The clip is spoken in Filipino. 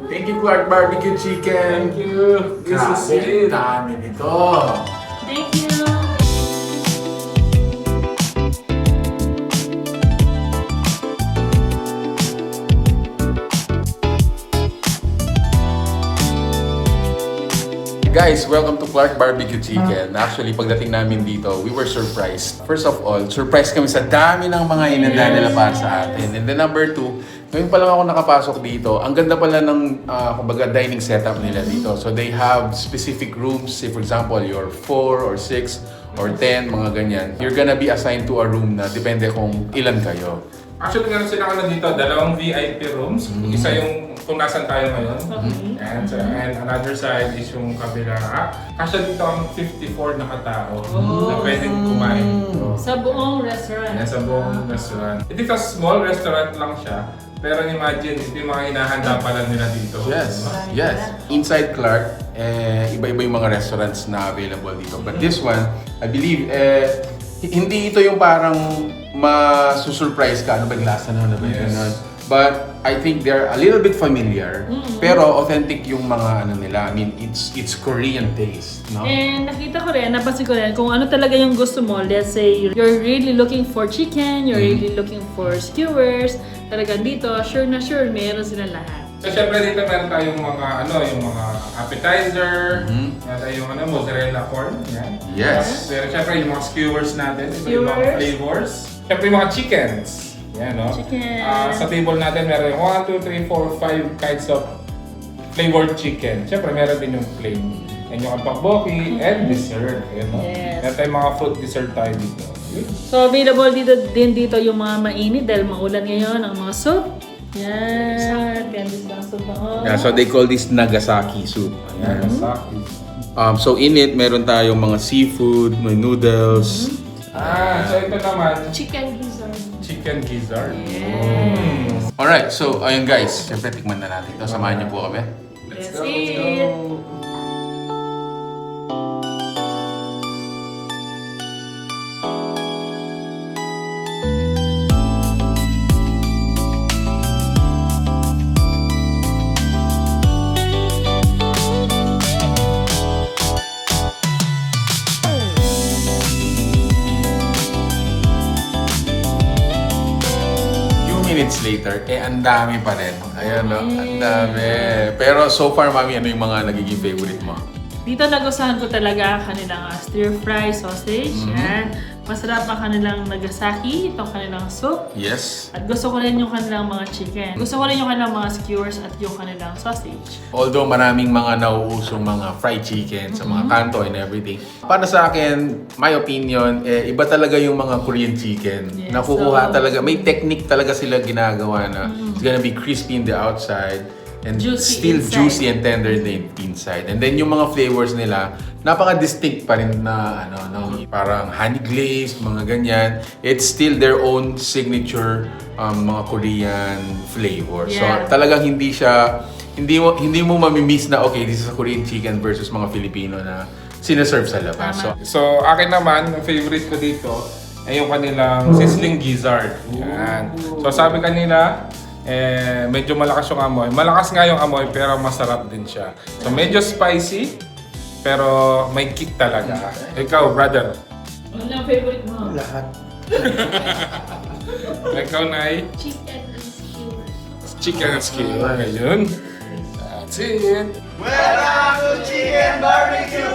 Thank you, Clark Barbecue Chicken. Thank you. This is it. Dami nito. Thank you. Guys, welcome to Clark Barbecue Chicken. Actually, pagdating namin dito, we were surprised. First of all, surprised kami sa dami ng mga inanda nila para sa atin. And then number two, ngayon pa lang ako nakapasok dito, ang ganda pala ng kumbaga dining setup nila dito. So they have specific rooms. Say for example, you're 4 or 6 or 10, mga ganyan. You're gonna be assigned to a room na depende kung ilan kayo. Actually, meron sila dito, dalawang VIP rooms. Isa yung kung nasan tayo ngayon. And another side is yung kabila. Actually, dito ang 54 na katao na pwedeng kumain dito. Sa buong restaurant. Yan, sa buong restaurant. Dito small restaurant lang siya. Pero imagine, ito yung mga hinahanda pala nila dito. Yes, yes. Inside Clark, iba-iba yung mga restaurants na available dito. But this one, I believe, hindi ito yung parang masusurprise ka. Ano ba yung lasa na? Ano ba yung ganun? But I think they're a little bit familiar. Pero authentic yung mga ano nila. I mean, it's Korean taste, no? And nakita ko rin, napansin ko rin, kung ano talaga yung gusto mo. Let's say, you're really looking for chicken, you're really looking for skewers. Talagang dito, sure na sure, meron sila lahat. So syempre dito meron tayong mga yung mga appetizer, meron tayong mozzarella corn, yan. Yes. Pero syempre yung mga skewers natin, yung mga flavors. Syempre yung mga chickens. Yan, no? Chicken. Sa table natin meron yung 1, 2, 3, 4, 5 kinds of flavored chicken. Syempre meron din yung plain. And yung tteokbokki and dessert. Yan, no? Yes. Meron tayong mga fruit dessert tayo dito. So, available dito yung mga mainit dahil maulan ngayon, ang mga soup. Yan. Candies lang soup ako. Yeah, so they call this Nagasaki soup. Ayan. Nagasaki. So in it, meron tayong mga seafood, may noodles. So ito naman, Chicken gizzard. chicken gizzard. Yes. Alright, so ayun guys, siyempre tikman na natin ito. Samahan niyo po kami. Let's That's go, it. let's go. Minutes later, ang dami pa rin. Ayan, no? Ang dami. Pero so far, Mami, ano yung mga nagiging favorite mo? Dito nagustuhan ko talaga ang kanilang stir-fry sausage. Yan. Masarap ang kanilang nagasaki, itong kanilang soup. Yes. At gusto ko rin yung kanilang mga chicken. Gusto ko rin yung kanilang mga skewers at yung kanilang sausage. Although maraming mga nauusong mga fried chicken sa mga kanto and everything. Para sa akin, my opinion, iba talaga yung mga Korean chicken. Yes, Nakukuha so, talaga. May technique talaga sila ginagawa na it's gonna be crispy in the outside and Juicy still inside. juicy and tender inside. And then yung mga flavors nila, napaka-distinct pa rin na parang honey glazed, mga ganyan. It's still their own signature mga Korean flavor. Yeah. So talagang hindi mo mamimiss na okay, this is a Korean chicken versus mga Filipino na sinaserve sa labas. Tama. So akin naman, ang favorite ko dito ay yung kanilang sizzling gizzard. Yan. So sabi kanila, medyo malakas yung amoy. Malakas nga yung amoy pero masarap din siya. So medyo spicy pero may kick talaga. Ikaw, brother. Ano ang favorite mo? Lahat. Ikaw, Nay. Chicken and skewers. Chicken and skewer. Ngayon. That's it. Welcome to Chicken Barbecue!